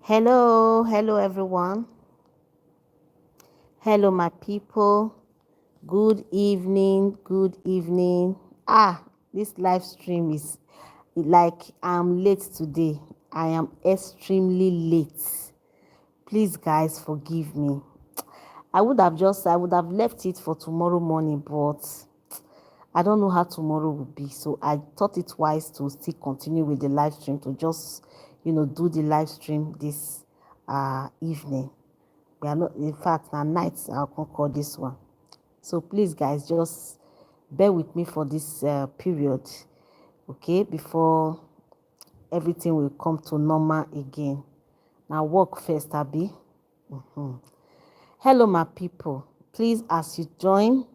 Hello everyone. Hello my people. Good evening. This live stream is like I'm late today. I am extremely late. Please guys forgive me. I would have left it for tomorrow morning, but I don't know how tomorrow will be. So I thought it wise to still continue with the live stream to just, do the live stream this evening. We are not, in fact, na nights I'll call this one. So please, guys, just bear with me for this period, okay? Before everything will come to normal again. Now, work first, Abby. Hello, my people. Please, as you join,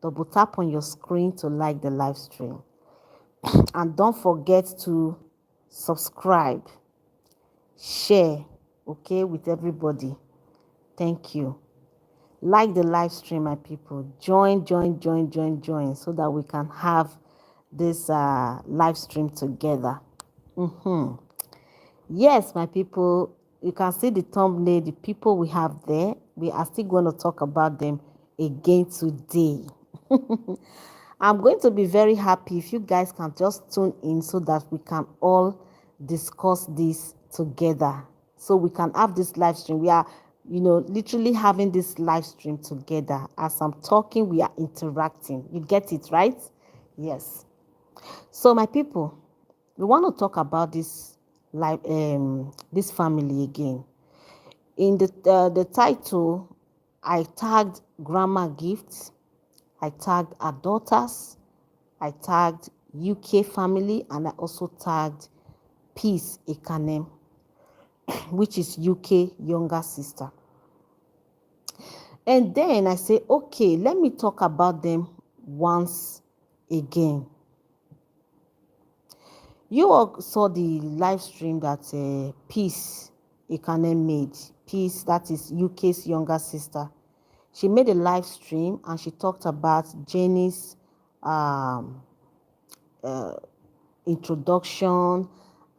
double tap on your screen to like the live stream. And don't forget to subscribe, share, okay, with everybody. Thank you. Like the live stream, my people. Join, so that we can have this live stream together. Yes, my people, you can see the thumbnail, the people we have there. We are still going to talk about them again today. I'm going to be very happy if you guys can just tune in so that we can all discuss this together. So we can have this live stream. We are, literally having this live stream together. As I'm talking, we are interacting. You get it, right? Yes. So my people, we want to talk about this family again. In the title, I tagged grandma gifts, I tagged her daughters, I tagged UK family, and I also tagged Peace Ekanem, which is UK younger sister. And then I say, okay, let me talk about them once again. You all saw the live stream that Peace Ekanem made. Peace, that is UK's younger sister. She made a live stream and she talked about Jenny's introduction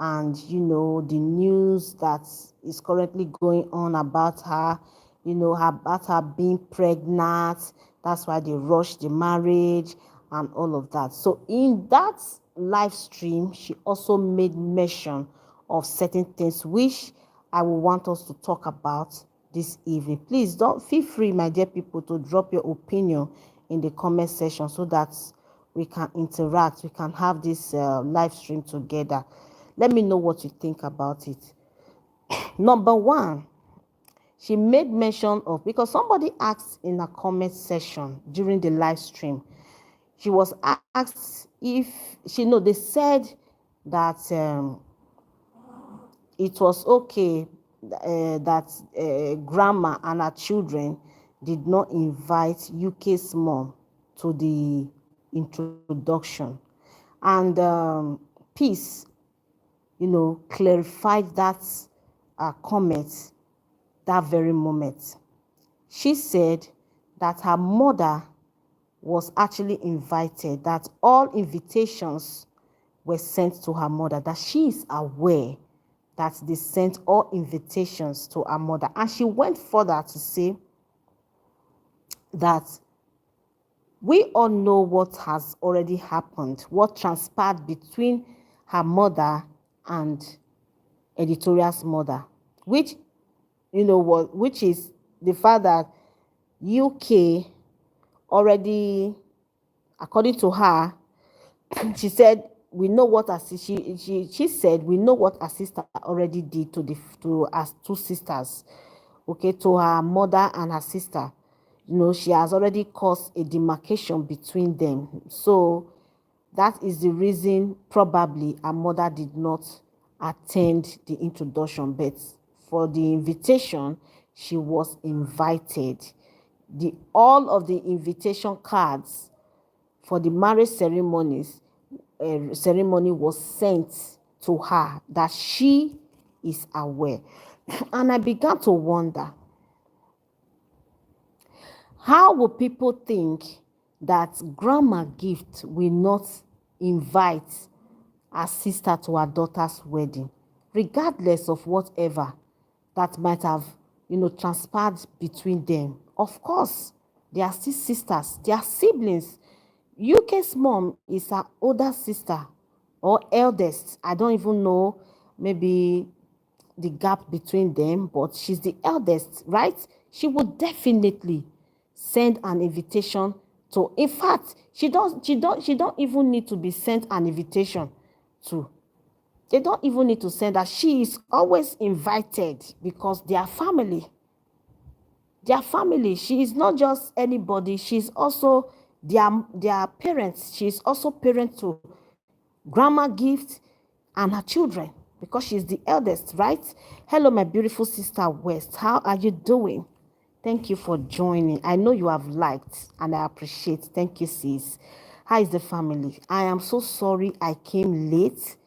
and, the news that is currently going on about her, about her being pregnant. That's why they rushed the marriage and all of that. So in that live stream, she also made mention of certain things which I will want us to talk about this evening. Please don't feel free, my dear people, to drop your opinion in the comment section so that we can interact, we can have this live stream together. Let me know what you think about it. Number one, she made mention of, because somebody asked in a comment section during the live stream, she was asked if they said that it was okay that grandma and her children did not invite UK's mom to the introduction. And Peace, clarified that comment that very moment. She said that her mother was actually invited, that all invitations were sent to her mother, that she is aware that they sent all invitations to her mother. And she went further to say that we all know what has already happened, what transpired between her mother and editorial's mother, which which is the fact that UK already, according to her, she said we know what she said we know what her sister already did to her two sisters, okay, to her mother and her sister. She has already caused a demarcation between them. So that is the reason probably her mother did not attend the introduction, but for the invitation, she was invited. All of the invitation cards for the marriage ceremony was sent to her, that she is aware. And I began to wonder, how will people think that grandma gift will not invite her sister to her daughter's wedding, regardless of whatever that might have, transpired between them. Of course, they are still sisters, they are siblings. UK's mom is her older sister or eldest. I don't even know, maybe the gap between them, but she's the eldest, right? She would definitely send an invitation to. In fact, she don't even need to be sent an invitation to. They don't even need to send her. She is always invited because they are family. Their family. She is not just anybody. She's also their parents. She's also parent to grandma Gift and her children because she's the eldest, right? Hello, my beautiful sister West. How are you doing? Thank you for joining. I know you have liked and I appreciate. Thank you, sis. How is the family? I am so sorry I came late.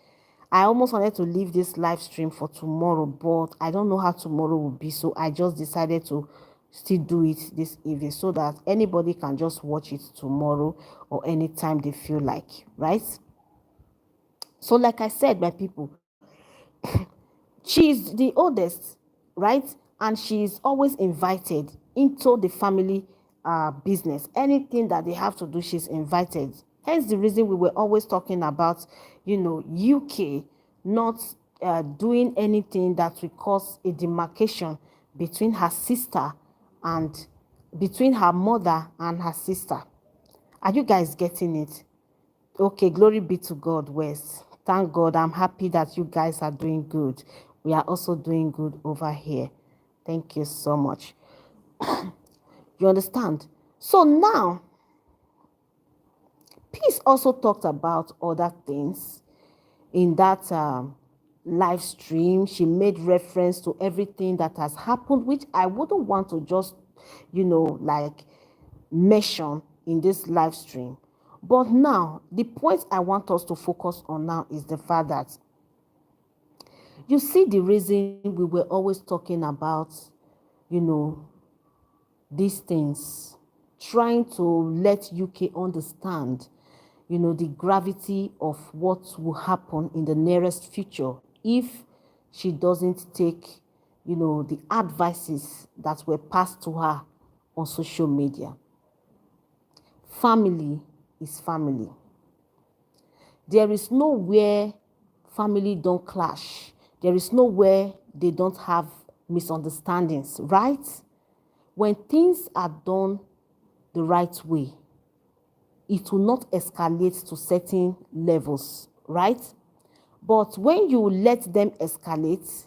I almost wanted to leave this live stream for tomorrow, but I don't know how tomorrow will be. So I just decided to still do it this evening so that anybody can just watch it tomorrow or anytime they feel like, right? So like I said, my people, she's the oldest, right? And she's always invited into the family business. Anything that they have to do, she's invited. Hence the reason we were always talking about, UK not doing anything that will cause a demarcation between her sister and between her mother and her sister. Are you guys getting it? Okay, glory be to God, Wes. Thank God. I'm happy that you guys are doing good. We are also doing good over here. Thank you so much. You understand? So now, Peace also talked about other things in that live stream. She made reference to everything that has happened, which I wouldn't want to just, like mention in this live stream. But now, the point I want us to focus on now is the fact that you see the reason we were always talking about, these things, trying to let UK understand, the gravity of what will happen in the nearest future if she doesn't take, the advices that were passed to her on social media. Family is family. There is nowhere family don't clash. There is nowhere they don't have misunderstandings, right? When things are done the right way, it will not escalate to certain levels, right? But when you let them escalate,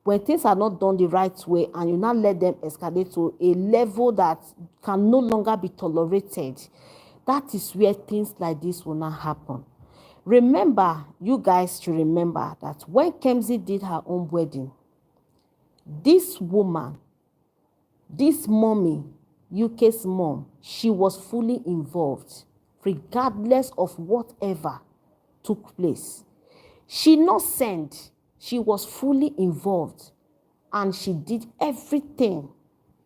when things are not done the right way and you now let them escalate to a level that can no longer be tolerated, that is where things like this will not happen. Remember, you guys should remember that when Kemsey did her own wedding, this woman, this mommy, UK's mom, she was fully involved, regardless of whatever took place. She not sent, she was fully involved, and she did everything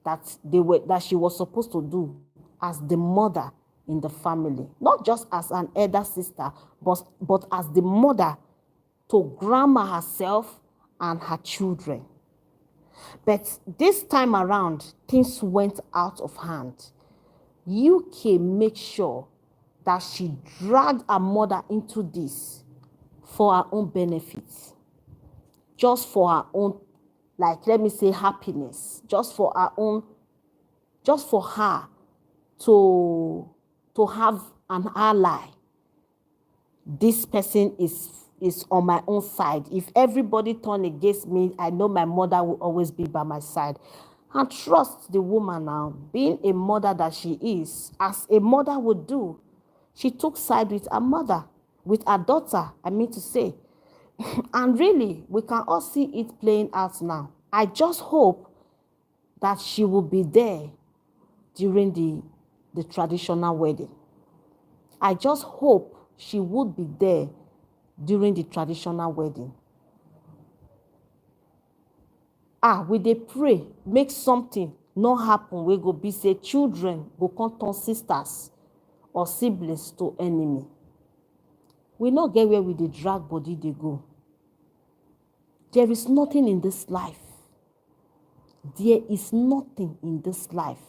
that she was supposed to do as the mother in the family, not just as an elder sister, but as the mother to grandma herself and her children. But this time around, things went out of hand. UK made sure that she dragged her mother into this for her own benefit, just for her own, like, let me say, happiness, just for her own, just for her to have an ally. This person is on my own side. If everybody turn against me, I know my mother will always be by my side. And trust the woman now, being a mother that she is, as a mother would do. She took side with her mother, with her daughter, I mean to say. And really, we can all see it playing out now. I just hope that she will be there during the traditional wedding. I just hope she would be there during the traditional wedding. We dey pray make something not happen wey go be say children go come turn sisters or siblings to enemy. We no get where we dey drag body dey go. There is nothing in this life There is nothing in this life.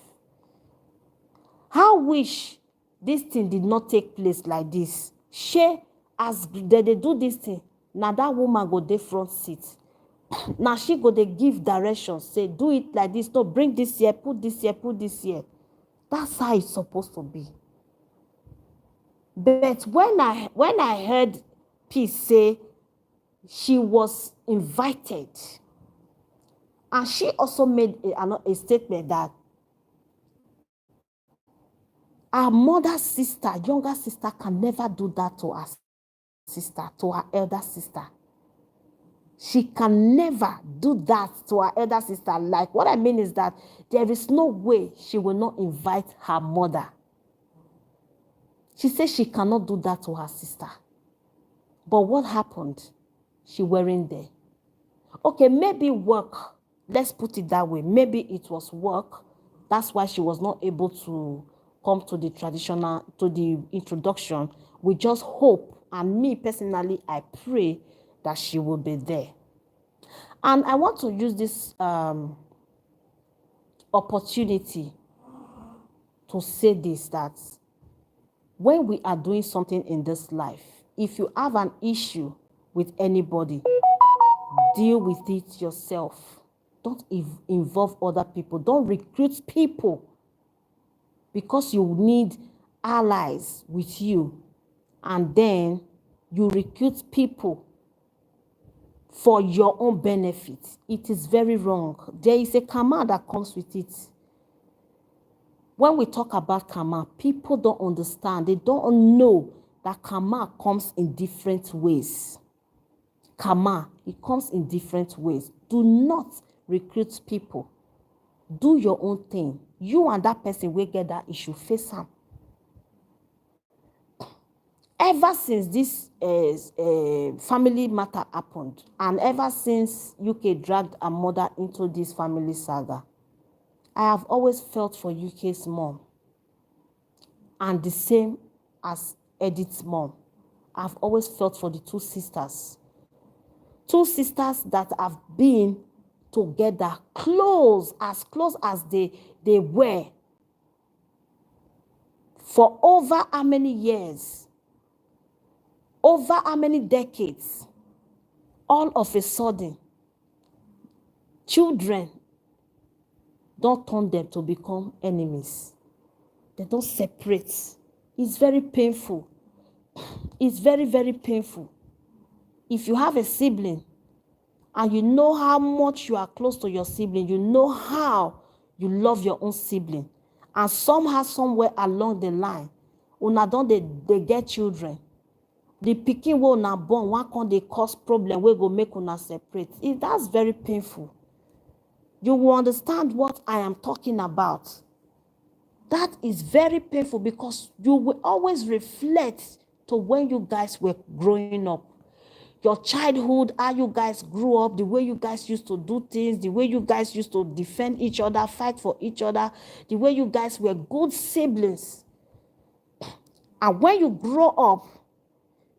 How wish this thing did not take place like this. Shey, as they do this thing, now that woman go dey front seat. Now she go dey give directions, say do it like this, no, bring this here, put this here, put this here. That's how it's supposed to be. But when I heard Peace say she was invited, and she also made a statement that her mother's sister, younger sister, can never do that to her sister, to her elder sister. She can never do that to her elder sister. Like, what I mean is that there is no way she will not invite her mother. She says she cannot do that to her sister. But what happened? She weren't there. Okay, maybe work. Let's put it that way. Maybe it was work. That's why she was not able to come to the introduction. We just hope, and me personally, I pray that she will be there. And I want to use this opportunity to say this, that when we are doing something in this life, if you have an issue with anybody, deal with it yourself. Don't involve other people. Don't recruit people because you need allies with you, and then you recruit people for your own benefit. It is very wrong. There is a karma that comes with it. When we talk about karma, people don't understand. They don't know that karma comes in different ways. Karma, it comes in different ways. Do not recruit people. Do your own thing. You and that person will get that issue, face am. Ever since this family matter happened, and ever since UK dragged her mother into this family saga, I have always felt for UK's mom, and the same as Edith's mom. I've always felt for the two sisters that have been together, as close as they were, for over how many years, over how many decades. All of a sudden, children don't turn them to become enemies. They don't separate. It's very painful. It's very, very painful. If you have a sibling and you know how much you are close to your sibling, you know how you love your own sibling, and somehow, somewhere along the line, una don they get children. The pikin wey una born, one can they cause problem wey go make una separate. That's very painful. You will understand what I am talking about. That is very painful, because you will always reflect to when you guys were growing up. Your childhood, how you guys grew up, the way you guys used to do things, the way you guys used to defend each other, fight for each other, the way you guys were good siblings. And when you grow up,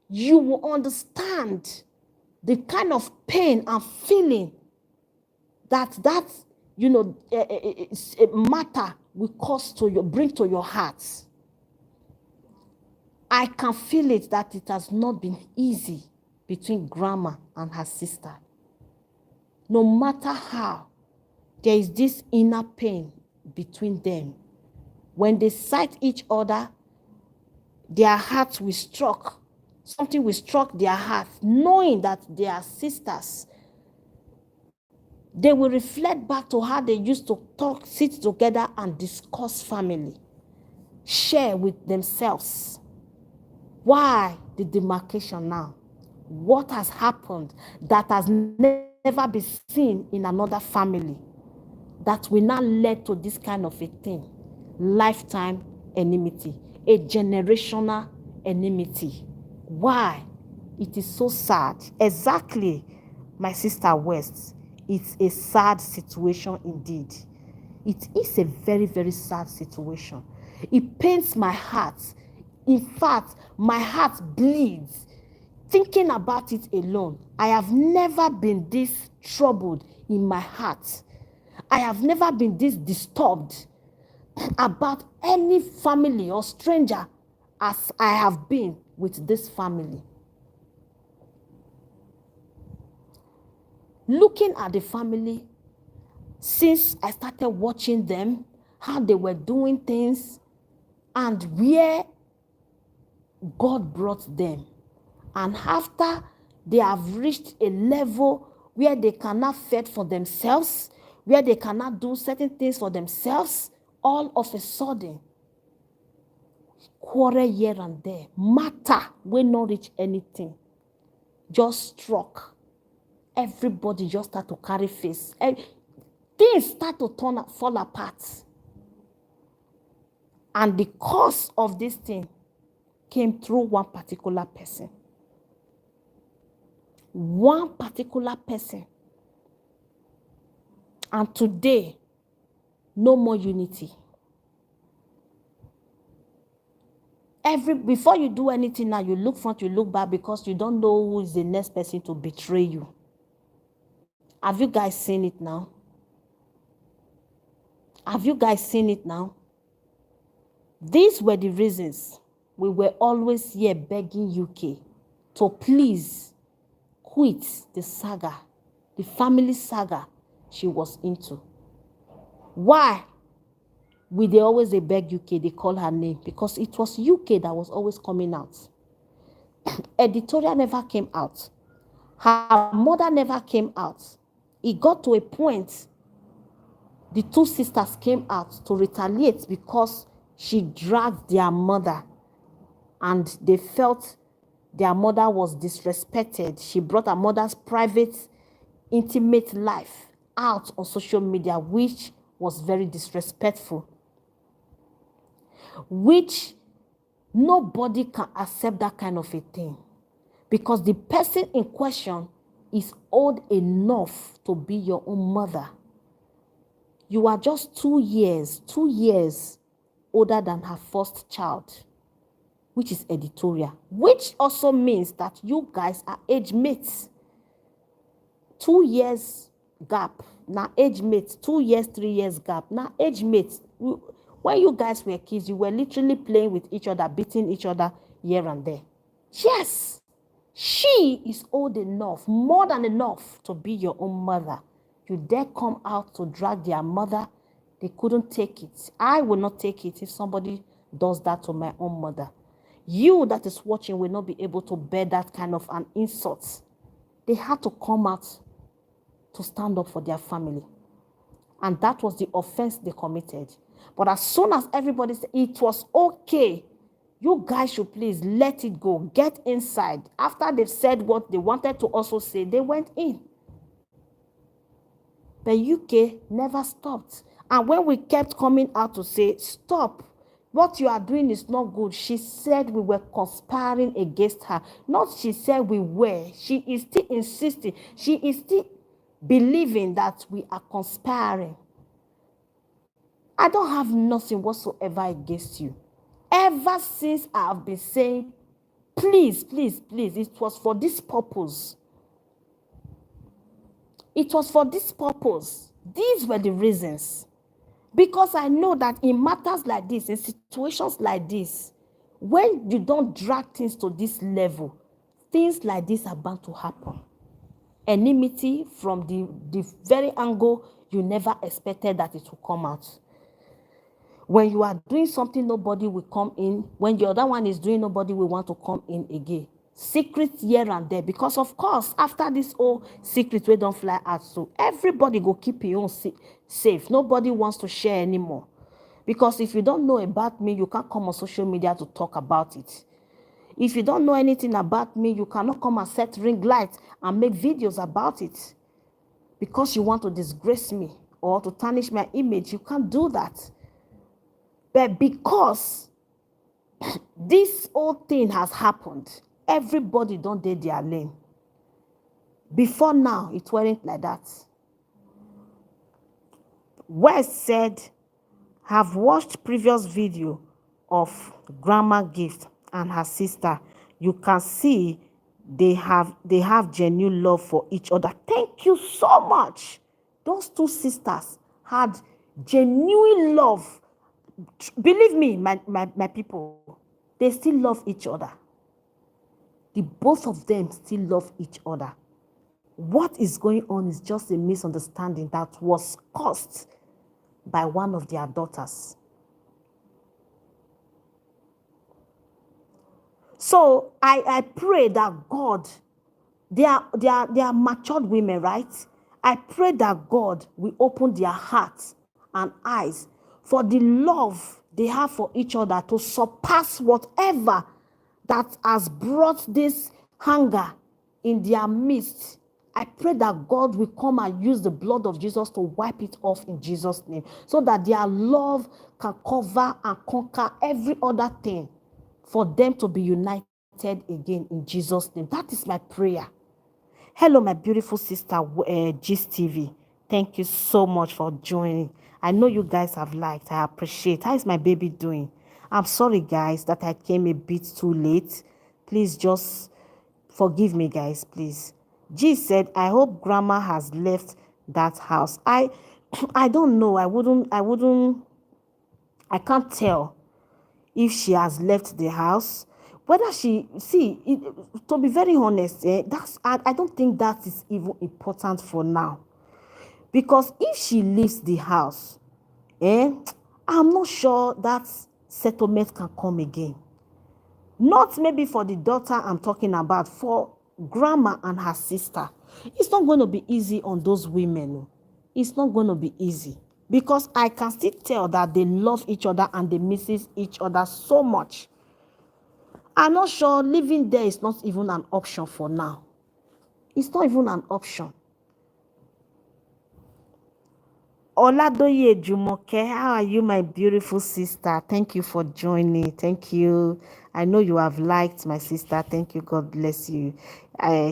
you will understand the kind of pain and feeling that matter will cause to you, bring to your heart. I can feel it, that it has not been easy between grandma and her sister. No matter how, there is this inner pain between them. When they sight each other, their hearts will struck. Something will struck their heart, knowing that they are sisters. They will reflect back to how they used to talk, sit together and discuss family, share with themselves. Why the demarcation now? What has happened that has never been seen in another family that will now lead to this kind of a thing? Lifetime enmity, a generational enmity. Why? It is so sad. Exactly, my sister West. It's a sad situation indeed. It is a very, very sad situation. It pains my heart. In fact, my heart bleeds thinking about it alone. I have never been this troubled in my heart I have never been this disturbed about any family or stranger as I have been with this family. Looking at the family, since I started watching them, how they were doing things, and where God brought them. And after they have reached a level where they cannot fend for themselves, where they cannot do certain things for themselves, all of a sudden, quarrel here and there, matter will not reach anything, just struck. Everybody just start to carry face. Things start to fall apart. And the cause of this thing came through one particular person. One particular person. And today, no more unity. Before you do anything now, you look front, you look back, because you don't know who is the next person to betray you. Have you guys seen it now? Have you guys seen it now? These were the reasons we were always here begging UK to please quit the saga, the family saga she was into. Why? They always beg UK, they call her name, because it was UK that was always coming out. Editorial never came out. Her mother never came out. It got to a point, the two sisters came out to retaliate because she dragged their mother, and they felt their mother was disrespected. She brought her mother's private, intimate life out on social media, which was very disrespectful, which nobody can accept that kind of a thing, because the person in question is old enough to be your own mother. You are just 2 years older than her first child, which is editorial, which also means that you guys are age mates. 2 years gap, now age mates. 2 years, 3 years gap, now age mates. When you guys were kids, you were literally playing with each other, beating each other here and there. Yes, she is old enough, more than enough, to be your own mother. You dare come out to drag their mother? They couldn't take it. I will not take it if somebody does that to my own mother. You that is watching will not be able to bear that kind of an insult. They had to come out to stand up for their family. And that was the offense they committed. But as soon as everybody said it was okay, you guys should please let it go. Get inside. After they've said what they wanted to also say, they went in. The UK never stopped. And when we kept coming out to say, stop, what you are doing is not good, she said we were conspiring against her. Not she said we were. She is still insisting. She is still believing that we are conspiring. I don't have nothing whatsoever against you. Ever since I have been saying, please, please, please, it was for this purpose. It was for this purpose. These were the reasons. Because I know that in matters like this, in situations like this, when you don't drag things to this level, things like this are bound to happen. Enmity from the very angle you never expected that it will come out. When you are doing something, nobody will come in. When the other one is doing, nobody will want to come in again. Secrets here and there. Because, of course, after this whole secret, we don't fly out. So everybody go keep your own safe. Nobody wants to share anymore. Because if you don't know about me, you can't come on social media to talk about it. If you don't know anything about me, you cannot come and set ring lights and make videos about it. Because you want to disgrace me or to tarnish my image, you can't do that. But because this whole thing has happened, everybody don't date their lane. Before now, it wasn't like that. West said, have watched previous video of Grandma Gift and her sister. You can see they have genuine love for each other. Thank you so much. Those two sisters had genuine love, believe me, my people, they still love each other. The both of them still love each other. What is going on is just a misunderstanding that was caused by one of their daughters. So I pray that God, they are matured women, right? I pray that God will open their hearts and eyes for the love they have for each other to surpass whatever that has brought this hunger in their midst. I pray that God will come and use the blood of Jesus to wipe it off in Jesus' name, so that their love can cover and conquer every other thing, for them to be united again in Jesus' name. That is my prayer. Hello, my beautiful sister, Gist TV. Thank you so much for joining. I know you guys have liked. I appreciate. How is my baby doing? I'm sorry, guys, that I came a bit too late. Please just forgive me, guys, please. G said, I hope grandma has left that house. I don't know. I can't tell if she has left the house. Whether to be very honest, I don't think that is even important for now. Because if she leaves the house, I'm not sure that settlement can come again. Not maybe for the daughter I'm talking about, for grandma and her sister. It's not going to be easy on those women. It's not going to be easy. Because I can still tell that they love each other and they miss each other so much. I'm not sure living there is not even an option for now. It's not even an option. Oladoye Jumoke, how are you, my beautiful sister? Thank you for joining. Thank you. I know you have liked my sister. Thank you. God bless you.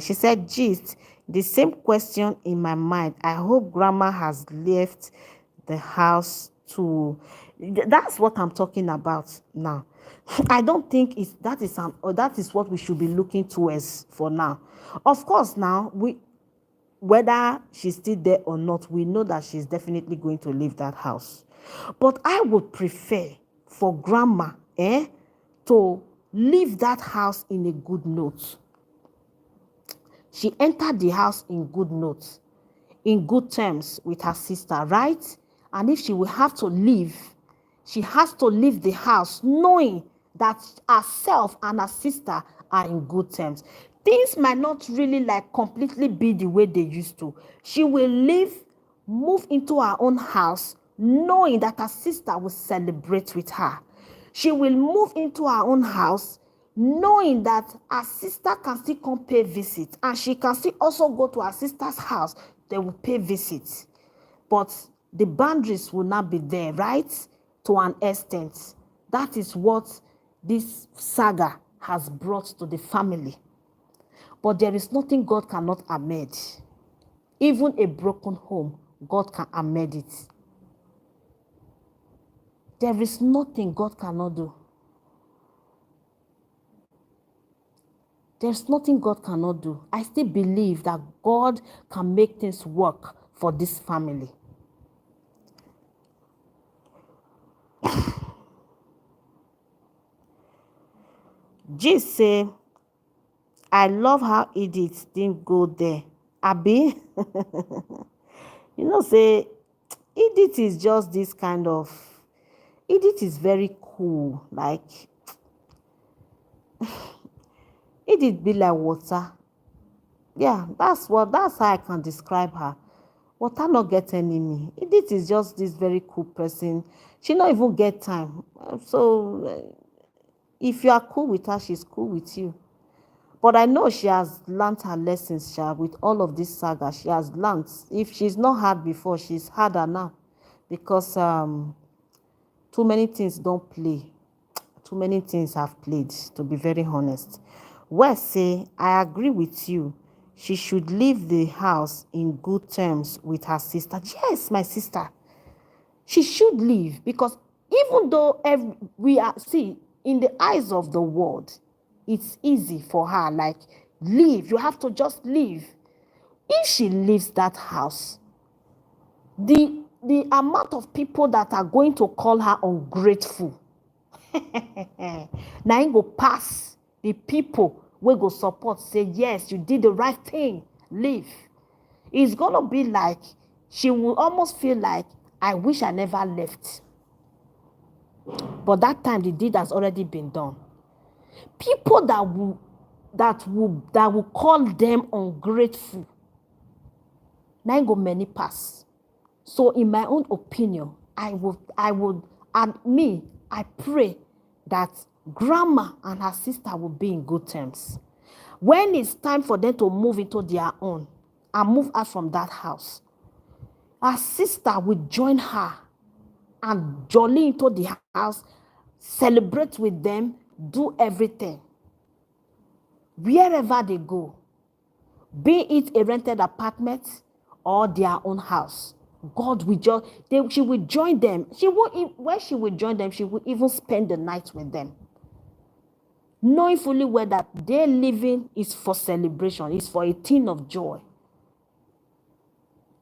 She said, Gist, the same question in my mind. I hope grandma has left the house too. That's what I'm talking about now. I don't think that is what we should be looking towards for now. Of course, now whether she's still there or not, we know that she's definitely going to leave that house. But I would prefer for grandma to leave that house in a good note. She entered the house in good notes, in good terms with her sister, right? And if she will have to leave, she has to leave the house knowing that herself and her sister are in good terms. Things might not really completely be the way they used to. She will leave, move into her own house, knowing that her sister will celebrate with her. She will move into her own house, knowing that her sister can still come pay visits, and she can still also go to her sister's house. They will pay visits. But the boundaries will not be there, right? To an extent. That is what this saga has brought to the family. But there is nothing God cannot amend. Even a broken home, God can amend it. There is nothing God cannot do. There's nothing God cannot do. I still believe that God can make things work for this family. G say, I love how Edith didn't go there. Abi, say Edith is just this kind of. Edith is very cool. Edith be like water. Yeah, that's how I can describe her. Water not get enemy. Edith is just this very cool person. She not even get time. So if you are cool with her, she's cool with you. But I know she has learned her lessons, with all of this saga. She has learned. If she's not hard before, she's harder now. Because too many things don't play. Too many things have played, to be very honest. West say, I agree with you. She should leave the house in good terms with her sister. Yes, my sister. She should leave, because even though in the eyes of the world, it's easy for her, leave. You have to just leave. If she leaves that house, the the amount of people that are going to call her ungrateful, now go pass the people wey go support, say yes, you did the right thing, leave. It's gonna be like she will almost feel like, I wish I never left. But that time the deed has already been done. People that will call them ungrateful, now go many pass. So in my own opinion, I would, and me, I pray that grandma and her sister will be in good terms. When it's time for them to move into their own and move out from that house, her sister will join her and jolly into the house, celebrate with them, do everything. Wherever they go, be it a rented apartment or their own house, God will just, she will join them. When she will join them, she will even spend the night with them, knowing fully well that their living is for celebration, is for a thing of joy.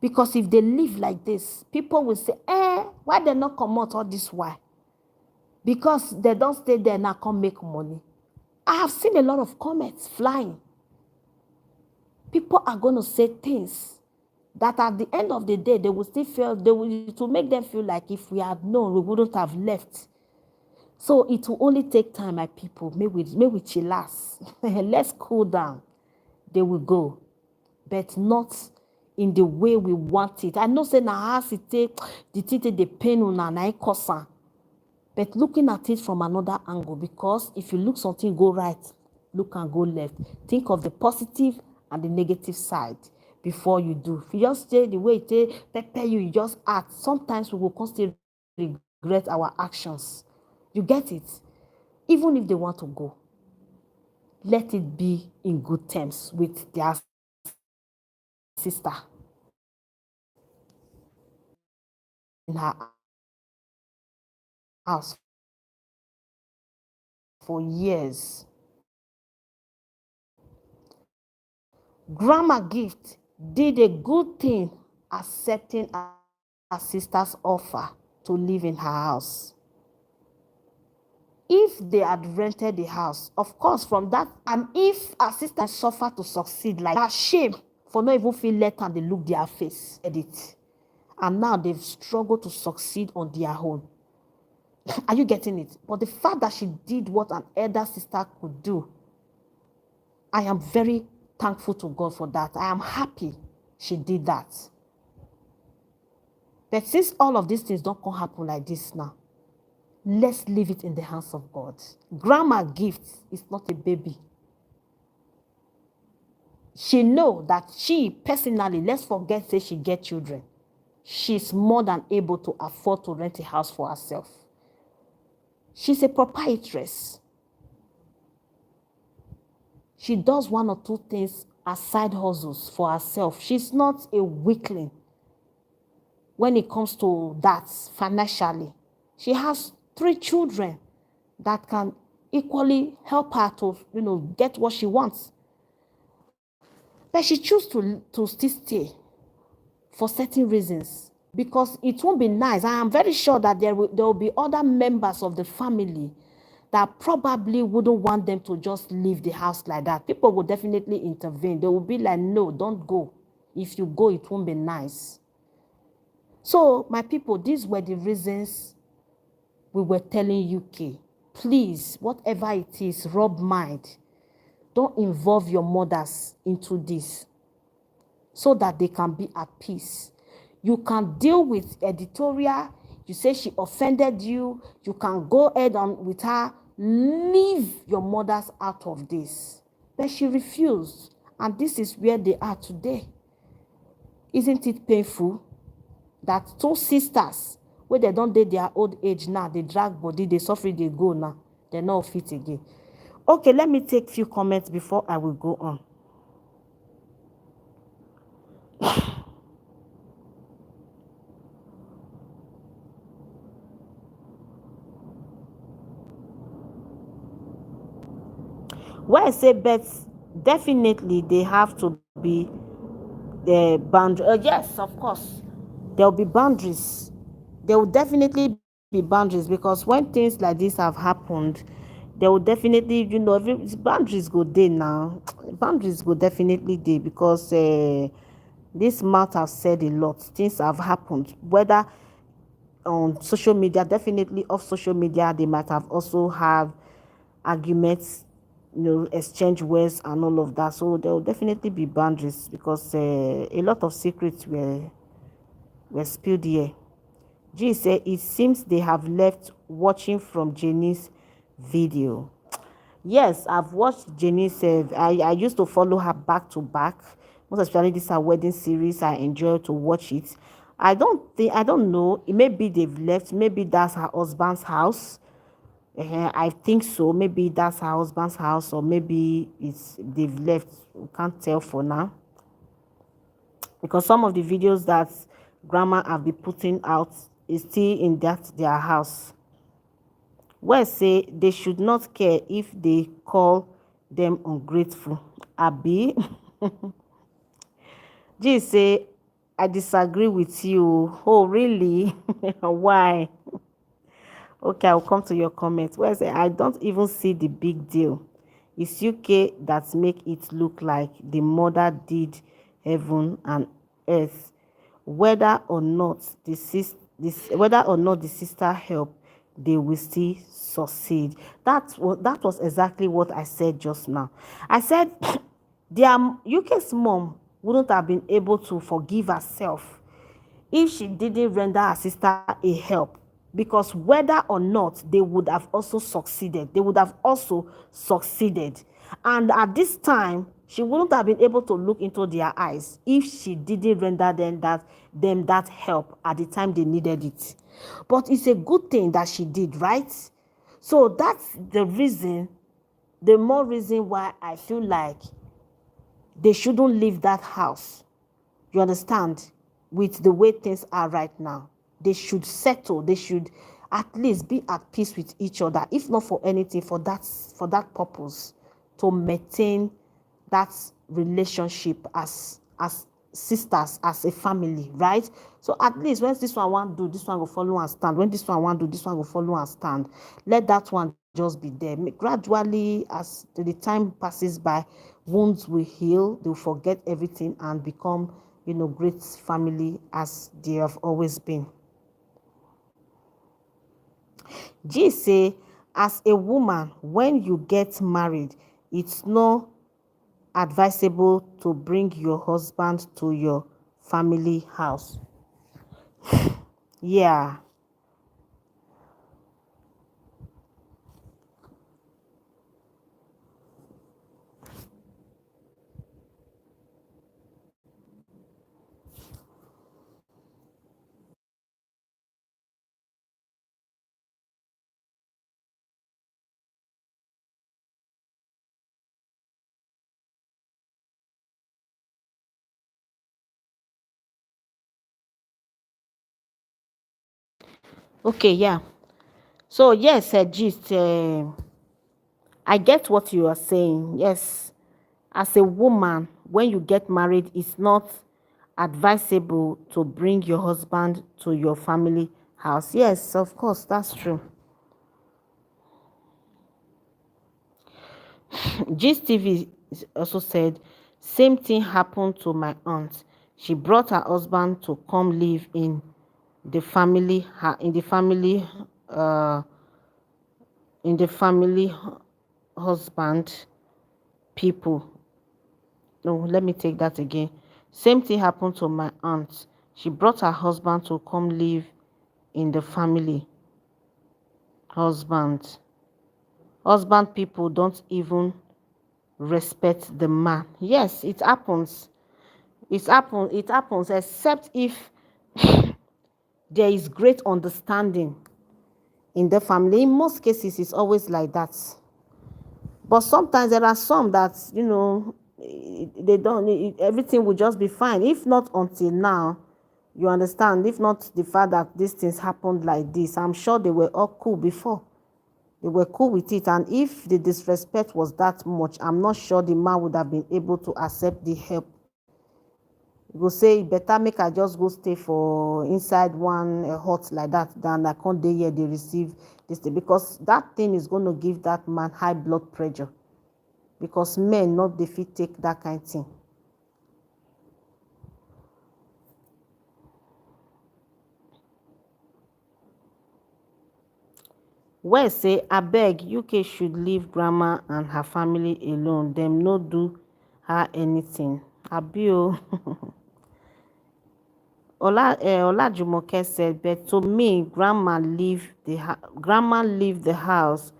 Because if they live like this, people will say, why they not come out all this while? Because they don't stay there now, come make money. I have seen a lot of comments flying. People are going to say things that at the end of the day, they will still feel, to make them feel like if we had known, we wouldn't have left. So it will only take time, my people. May we chillax. Let's cool down. They will go, but not in the way we want it. I know say na as it take the pain una na cause, but looking at it from another angle, because if you look something go right, look and go left. Think of the positive and the negative side before you do. If you just stay the way it is, prepare you just act. Sometimes we will constantly regret our actions. You get it? Even if they want to go, let it be in good terms with their sister. In her house for years. Grandma Gift did a good thing accepting her sister's offer to live in her house. If they had rented the house, of course, from that, and if her sister suffered to succeed, like her shame for not even feel let and they look their face, edit. And now they've struggled to succeed on their own. Are you getting it? But the fact that she did what an elder sister could do, I am very thankful to God for that. I am happy she did that. But since all of these things don't come happen like this now, let's leave it in the hands of God. Grandma Gift is not a baby. She know that she personally, let's forget say she get children, she's more than able to afford to rent a house for herself. She's a proprietress. She does one or two things as side hustles for herself. She's not a weakling when it comes to that financially. She has 3 children that can equally help her to, get what she wants. But she chooses to still stay for certain reasons, because it won't be nice. I am very sure that there will be other members of the family that probably wouldn't want them to just leave the house like that. People will definitely intervene. They will be like, no, don't go. If you go, it won't be nice. So, my people, these were the reasons we were telling UK, please, whatever it is, rub mind. Don't involve your mothers into this so that they can be at peace. You can deal with editorial. You say she offended you. You can go ahead on with her. Leave your mothers out of this. But she refused. And this is where they are today. Isn't it painful that 2 sisters, where they don't date their old age now, they drag body, they suffer, they go now. They're not fit again. Okay, let me take a few comments before I will go on. When I say bets, definitely they have to be banned. Yes, of course. There'll be boundaries. There will definitely be boundaries, because when things like this have happened, there will definitely, boundaries go there now. Boundaries go definitely there, because this mouth have said a lot. Things have happened, whether on social media, definitely off social media, they might have also have arguments, exchange words and all of that. So there will definitely be boundaries, because a lot of secrets were spilled here. G said it seems they have left watching from Jenny's video. Yes, I've watched Jenny's. I used to follow her back to back. Most especially this her wedding series. I enjoy to watch it. I don't know. Maybe they've left. Maybe that's her husband's house. I think so. Maybe that's her husband's house, or maybe they've left. We can't tell for now, because some of the videos that grandma have been putting out is still in their house. Well, say they should not care if they call them ungrateful. Abi. G say, I disagree with you. Oh, really? Why? Okay, I'll come to your comment. Well, say I don't even see the big deal. It's UK that make it look like the mother did heaven and earth. Whether or not whether or not the sister help, they will still succeed. That was exactly what I said just now. I said their UK's mom wouldn't have been able to forgive herself if she didn't render her sister a help, because whether or not they would have also succeeded, and at this time she wouldn't have been able to look into their eyes if she didn't render them that help at the time they needed it. But it's a good thing that she did, right? So that's the more reason why I feel like they shouldn't leave that house. You understand? With the way things are right now, they should settle. They should at least be at peace with each other, if not for anything, for that purpose, to maintain that relationship as sisters, as a family, right? So at least when this one want do, this one will follow and stand. When this one want do, this one will follow and stand. Let that one just be there. Gradually, as the time passes by, wounds will heal. They'll forget everything and become, great family as they have always been. G say, as a woman, when you get married, it's not advisable to bring your husband to your family house. Yeah. Okay, yeah. So yes, gist, I get what you are saying. Yes, as a woman, when you get married, it's not advisable to bring your husband to your family house. Yes, of course, that's true. Gist TV also said, same thing happened to my aunt. She brought her husband to come live the family, in the family, uh, in the family husband people. No, let me take that again. Same thing happened to my aunt. She brought her husband to come live in the family husband. Husband people don't even respect the man. Yes, it happens. It happens, except if there is great understanding in the family. In most cases, it's always like that. But sometimes there are some that, they don't, everything will just be fine. If not until now, you understand, if not the fact that these things happened like this, I'm sure they were all cool before. They were cool with it. And if the disrespect was that much, I'm not sure the man would have been able to accept the help You go say better make I just go stay for inside one hut like that than I can't dey here they receive this thing, because that thing is going to give that man high blood pressure, because men not dey fit take that kind thing. Well, say abeg UK should leave grandma and her family alone, dem no do her anything. Abi o. Olajumoke said, but to me, grandma leave the house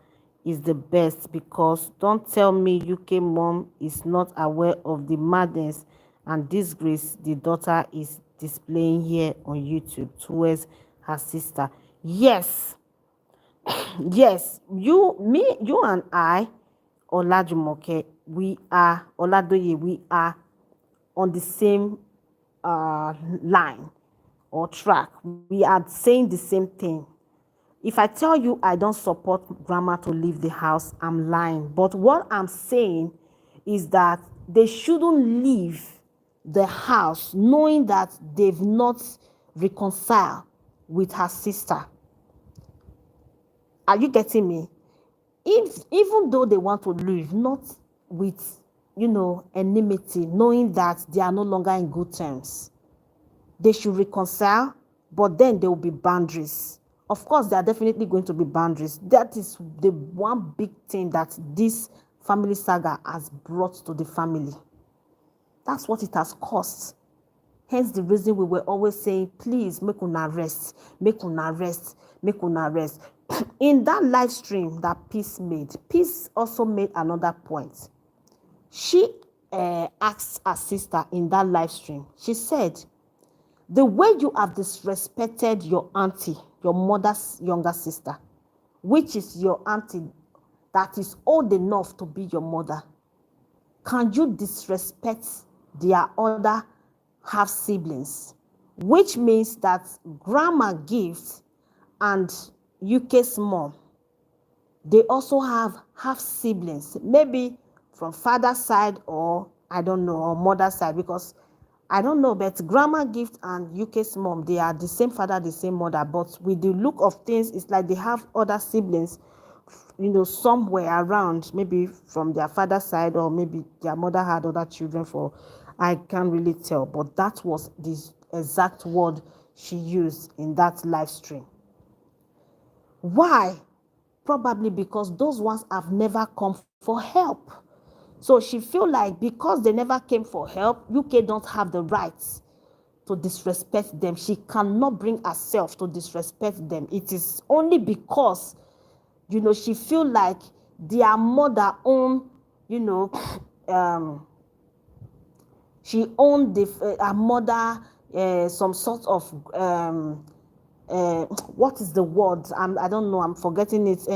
is the best, because don't tell me UK mom is not aware of the madness and disgrace the daughter is displaying here on YouTube towards her sister. Yes, yes, you and I, Olajumoke, Oladoye, we are on the same line or track. We are saying the same thing. If I tell you I don't support grandma to leave the house, I'm lying. But what I'm saying is that they shouldn't leave the house knowing that they've not reconciled with her sister. Are you getting me? Even though they want to leave, not with, enmity, knowing that they are no longer in good terms, they should reconcile, but then there will be boundaries. Of course, there are definitely going to be boundaries. That is the one big thing that this family saga has brought to the family. That's what it has cost. Hence the reason we were always saying, please make una rest, make una rest, make una rest. In that live stream that Peace made, Peace also made another point. She asked her sister in that live stream, she said, the way you have disrespected your auntie, your mother's younger sister, which is your auntie that is old enough to be your mother, can you disrespect their other half siblings? Which means that grandma Gift and UK's mom, they also have half siblings, maybe from father's side or I don't know, or mother's side, because I don't know, but grandma Gift and UK's mom, they are the same father, the same mother, but with the look of things, it's like they have other siblings, somewhere around, maybe from their father's side, or maybe their mother had other children for, I can't really tell, but that was the exact word she used in that live stream. Why? Probably because those ones have never come for help. So she feel like because they never came for help, UK don't have the rights to disrespect them. She cannot bring herself to disrespect them. It is only because, she feel like their mother own, she owned her mother some sort of what is the word? I don't know. I'm forgetting it.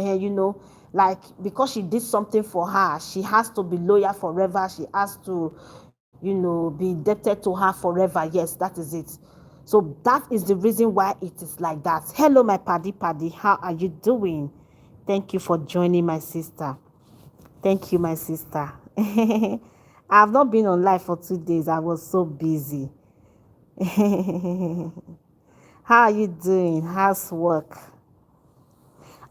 Like because she did something for her, she has to be loyal forever. She has to, be indebted to her forever. Yes, that is it. So that is the reason why it is like that. Hello, my paddy. How are you doing? Thank you for joining, my sister. Thank you, my sister. I've not been on live for 2 days. I was so busy. How are you doing? How's work?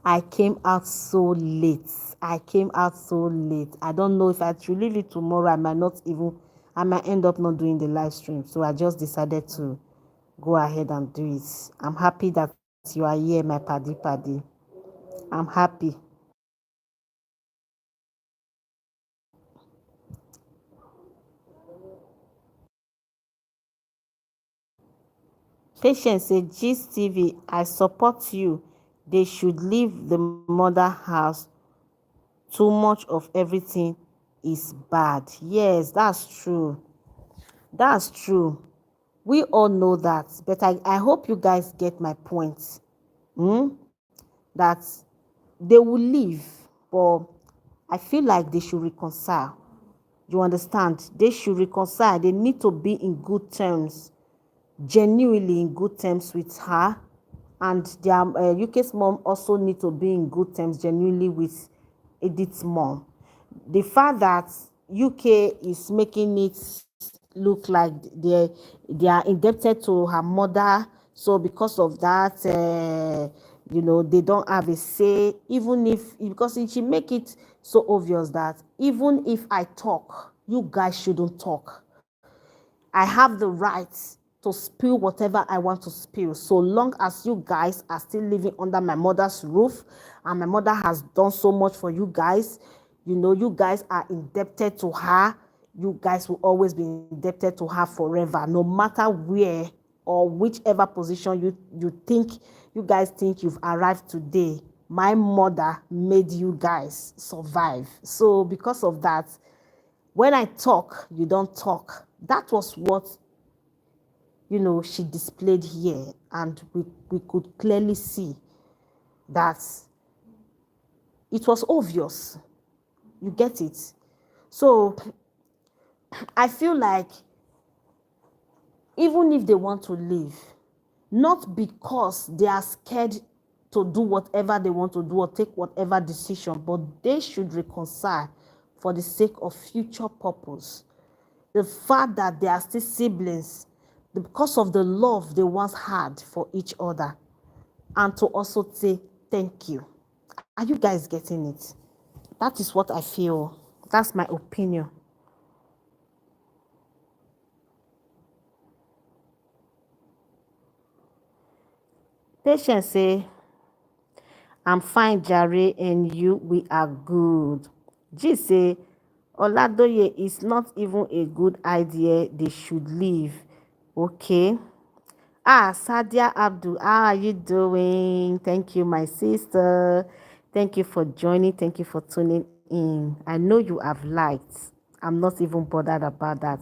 I came out so late. I don't know if I should leave it tomorrow. I might end up not doing the live stream. So I just decided to go ahead and do it. I'm happy that you are here, my paddy. I'm happy. Patience say, Gist TV, I support you. They should leave the mother house. Too much of everything is bad. Yes, that's true. That's true. We all know that. But I hope you guys get my point. That they will leave, but I feel like they should reconcile. You understand? They should reconcile. They need to be in good terms, genuinely in good terms with her, and their UK's mom also need to be in good terms genuinely with Edith's mom. The fact that UK is making it look like they are indebted to her mother. So because of that, they don't have a say. Even if, because she make it so obvious that even if I talk, you guys shouldn't talk. I have the right to spill whatever I want to spill, so long as you guys are still living under my mother's roof, and my mother has done so much for you guys. You guys are indebted to her. You guys will always be indebted to her forever, no matter where or whichever position you guys think you've arrived today. My mother made you guys survive. So because of that, when I talk, you don't talk. That was what she displayed here, and we could clearly see that it was obvious. You get it? So I feel like even if they want to leave, not because they are scared to do whatever they want to do or take whatever decision, but they should reconcile for the sake of future purpose. The fact that they are still siblings because of the love they once had for each other, and to also say thank you. Are you guys getting it? That is what I feel. That's my opinion. Patience say, I'm fine, Jare, and you, we are good. G say, Oladoye is not even a good idea. They should leave. Okay. Sadia Abdul, how are you doing? Thank you, my sister. Thank you for joining. Thank you for tuning in. I know you have liked. I'm not even bothered about that.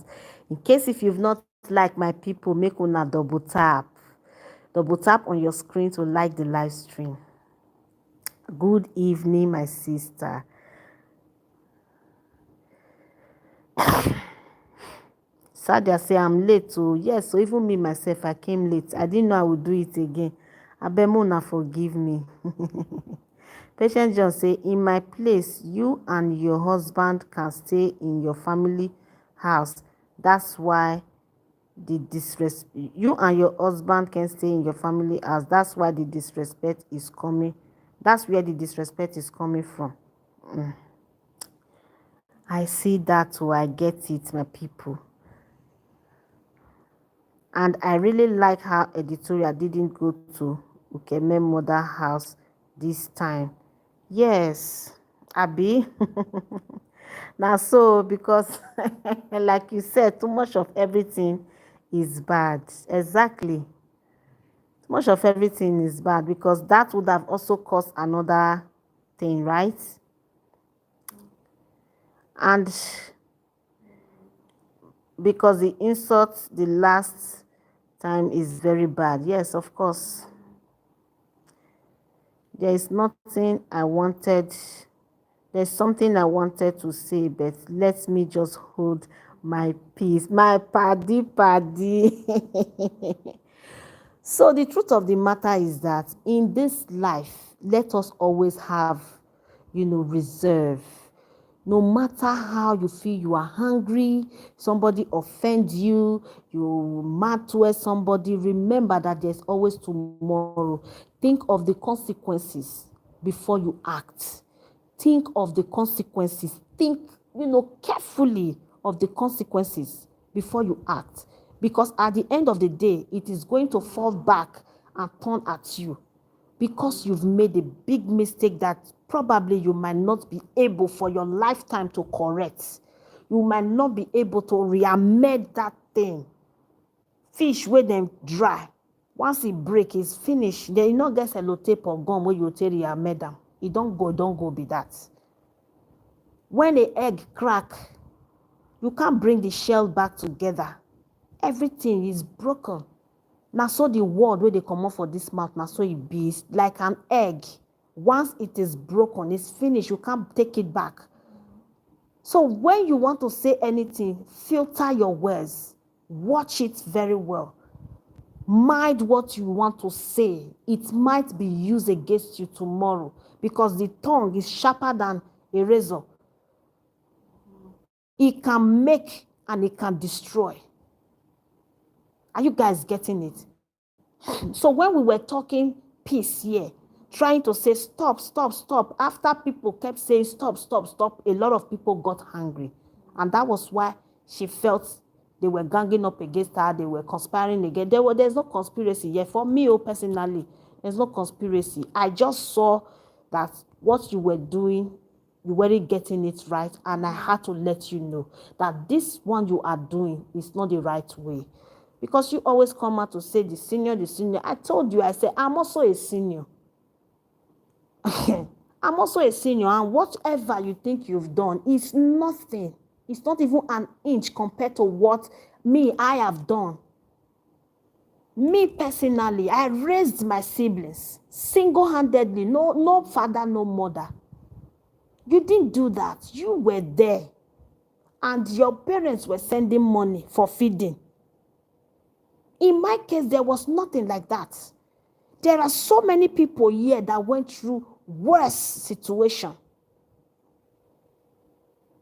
In case if you've not liked, my people, make una double tap. Double tap on your screen to like the live stream. Good evening, my sister. Sadia say I'm late too. Yes, so even me myself, I came late. I didn't know I would do it again. Abemona, forgive me. Patient John say, in my place, you and your husband can stay in your family house. That's why the disrespect. You and your husband can stay in your family house. That's why the disrespect is coming. That's where the disrespect is coming from. I see that too. I get it, my people. And I really like how editorial didn't go to Ukeme mother house this time. Yes, Abi. Now so, because like you said, too much of everything is bad. Exactly. Too much of everything is bad, because that would have also caused another thing, right? And because the insult the last time is very bad. Yes, of course. There is nothing I wanted. There's something I wanted to say, but let me just hold my peace. My paddy. So the truth of the matter is that in this life, let us always have, reserve. No matter how you feel, you are hungry, somebody offend you, you mad towards somebody, remember that there's always tomorrow. Think of the consequences before you act. Think of the consequences. Think, carefully of the consequences before you act. Because at the end of the day, it is going to fall back and turn at you, because you've made a big mistake that probably you might not be able for your lifetime to correct. You might not be able to re-amend that thing. Fish wey dem dry, once e break, it's finish. Then you no get sellotape or gum wey you take re-amend am. E don go be that. When the egg crack, you can't bring the shell back together. Everything is broken. Na so the word wey dey comot for this mouth, na so e be. Like an egg. Once it is broken, it's finished. You can't take it back. So when you want to say anything, filter your words. Watch it very well. Mind what you want to say. It might be used against you tomorrow, because the tongue is sharper than a razor. It can make and it can destroy. Are you guys getting it? So when we were talking peace here, trying to say stop, stop, stop, after people kept saying stop, stop, stop, a lot of people got angry. And that was why she felt they were ganging up against her, they were conspiring again. There's no conspiracy here. For me, personally, there's no conspiracy. I just saw that what you were doing, you weren't getting it right, and I had to let you know that this one you are doing is not the right way. Because you always come out to say the senior, the senior. I told you, I said, I'm also a senior. I'm also a senior, and whatever you think you've done is nothing. It's not even an inch compared to what I have done. Me personally, I raised my siblings single-handedly. No father, no mother. You didn't do that. You were there. And your parents were sending money for feeding. In my case, there was nothing like that. There are so many people here that went through worse situation.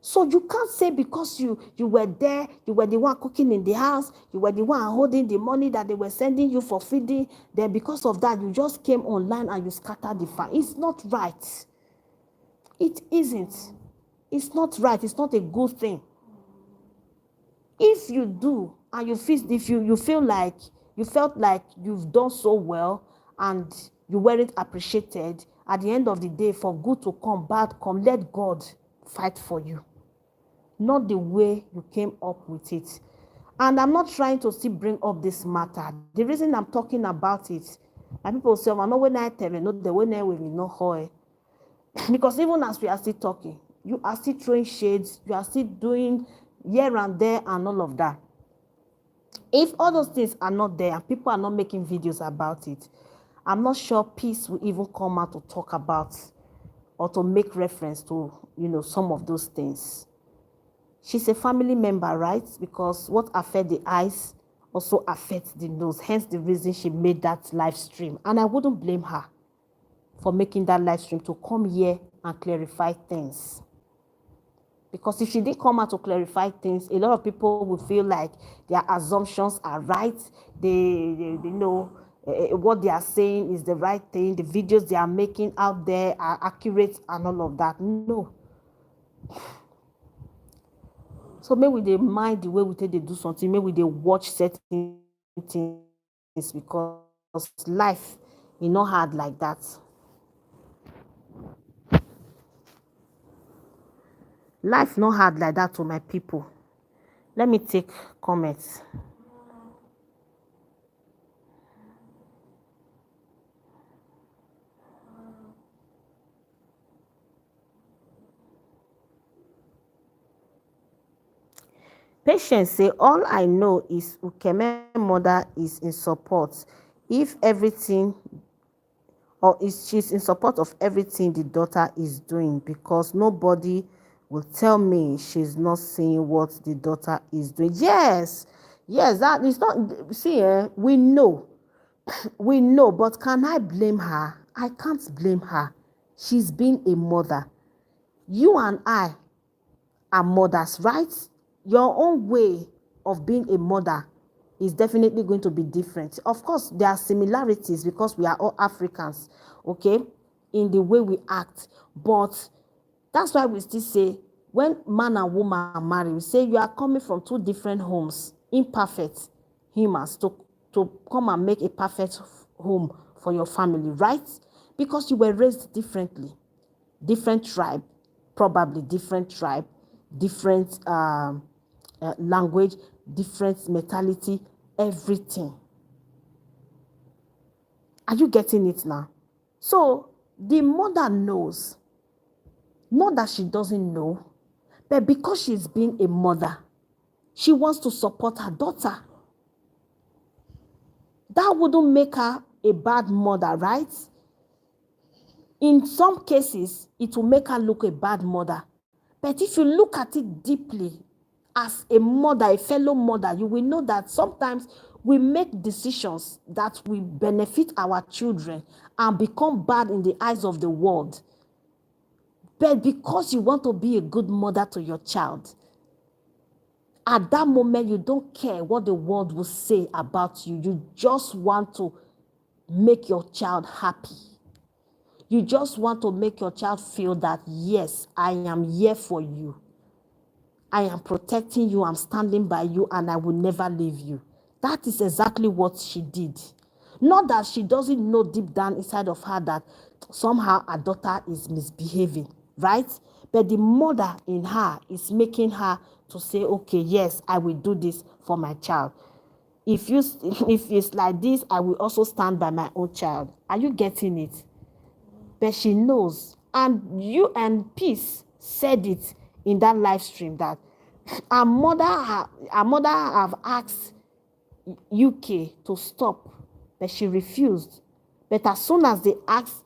So you can't say because you were there, you were the one cooking in the house, you were the one holding the money that they were sending you for feeding, then because of that, you just came online and you scattered the fire. It's not right. It isn't. It's not right. It's not a good thing. If you do, and you feel like you felt like you've done so well and you weren't appreciated, at the end of the day, for good to come, bad come, let God fight for you. Not the way you came up with it. And I'm not trying to still bring up this matter. The reason I'm talking about it, and people say, I know when I tell you, no, the way we know how. Because even as we are still talking, you are still throwing shades, you are still doing here and there and all of that. If all those things are not there and people are not making videos about it, I'm not sure peace will even come out to talk about or to make reference to, some of those things. She's a family member, right? Because what affects the eyes also affects the nose. Hence the reason she made that live stream. And I wouldn't blame her for making that live stream to come here and clarify things. Because if she did come out to clarify things, a lot of people will feel like their assumptions are right. They know what they are saying is the right thing. The videos they are making out there are accurate and all of that. No. So maybe they mind the way we take they do something. Maybe they watch certain things because life is not hard like that. Life not hard like that to my people. Let me take comments. Patience say, all I know is Ukeme mother is in support. If everything, or is she's in support of everything the daughter is doing, because nobody will tell me she's not seeing what the daughter is doing. Yes, that is not, see, we know, but can I blame her? I can't blame her. She's been a mother. You and I are mothers, right? Your own way of being a mother is definitely going to be different. Of course, there are similarities because we are all Africans, okay, in the way we act. But that's why we still say, when man and woman are married, we say you are coming from two different homes, imperfect humans, to come and make a perfect home for your family, right? Because you were raised differently. Different tribe, probably different tribe, different language, different mentality, everything. Are you getting it now? So the mother knows, not that she doesn't know, but because she's been a mother, she wants to support her daughter. That wouldn't make her a bad mother, right? In some cases, it will make her look a bad mother. But if you look at it deeply, as a mother, a fellow mother, you will know that sometimes we make decisions that will benefit our children and become bad in the eyes of the world. But because you want to be a good mother to your child, At that moment, you don't care what the world will say about you. You just want to make your child happy. You just want to make your child feel that, yes, I am here for you. I am protecting you, I'm standing by you, and I will never leave you. That is exactly what she did. Not that she doesn't know deep down inside of her that somehow her daughter is misbehaving, right? But the mother in her is making her to say, okay, yes, I will do this for my child. If it's like this, I will also stand by my own child. Are you getting it? But she knows. And you and Peace said it in that live stream that her mother have asked UK to stop, but she refused. But as soon as they asked